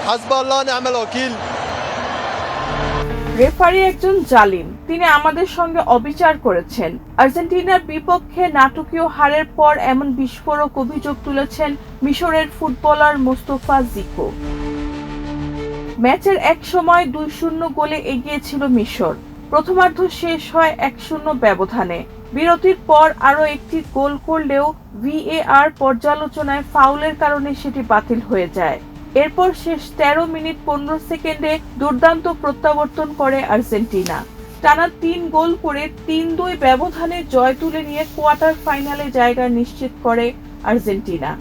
حسبي الله ونعم الوكيل। Referee একজন জালিম, তিনি আমাদের সঙ্গে অবিচার করেছেন। আর্জেন্টিনার বিপক্ষে নাটকীয় হারের পর এমন বিস্ফোরক অভিযোগ তুলেছেন মিশরের ফুটবলার মোস্তফা জিকো। ম্যাচের এক সময় 2-0 গোলে এগিয়ে ছিল মিশর। প্রথমার্ধ শেষ হয় 1-0 ব্যবধানে। বিরতির পর আরও একটি গোল করলেও ভিএআর পর্যালোচনায় ফাউলের কারণে সেটি বাতিল হয়ে যায়। এরপর শেষ 13 মিনিট 15 সেকেন্ডে দুর্দান্ত প্রত্যাবর্তন করে আর্জেন্টিনা। টানা 3 গোল করে 3-2 ব্যবধানে জয় তুলে নিয়ে কোয়ার্টার ফাইনালে জায়গা নিশ্চিত করে আর্জেন্টিনা।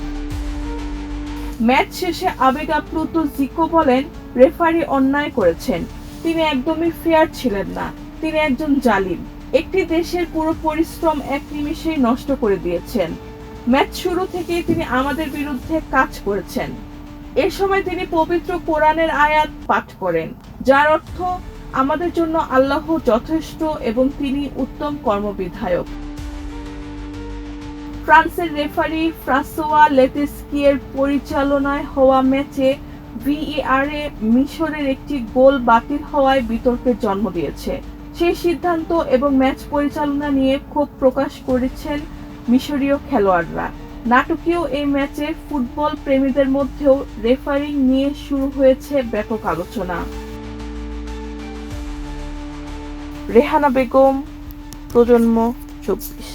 ম্যাচ শেষে আবেগ আপ্লুত জিকো বলেন, রেফারি অন্যায় করেছেন, তিনি একদমই ফেয়ার ছিলেন না, তিনি একজন জালিম। একটি দেশের পুরো পরিশ্রম এক নিমিষেই নষ্ট করে দিয়েছেন। ম্যাচ শুরু থেকেই তিনি আমাদের বিরুদ্ধে কাজ করেছেন। এ সময় তিনি পবিত্র কোরআনের আয়াত পাঠ করেন, যার অর্থ আমাদের জন্য আল্লাহ যথেষ্ট এবং তিনি উত্তম কর্মবিধায়ক। ফ্রান্সের রেফারি ফ্রাঁসোয়া লেতেস্কিয়ের পরিচালনায় হওয়া ম্যাচে ভিএআরে মিশরের একটি গোল বাতিল হওয়ায় বিতর্কের জন্ম দিয়েছে। সেই সিদ্ধান্ত এবং ম্যাচ পরিচালনা নিয়ে ক্ষোভ প্রকাশ করেছেন মিশরীয় খেলোয়াড়রা। নাটকীয় এই ম্যাচে ফুটবল প্রেমীদের মধ্যেও রেফারিং নিয়ে শুরু হয়েছে ব্যাপক আলোচনা। রেহানা বেগম, প্রজন্ম 24।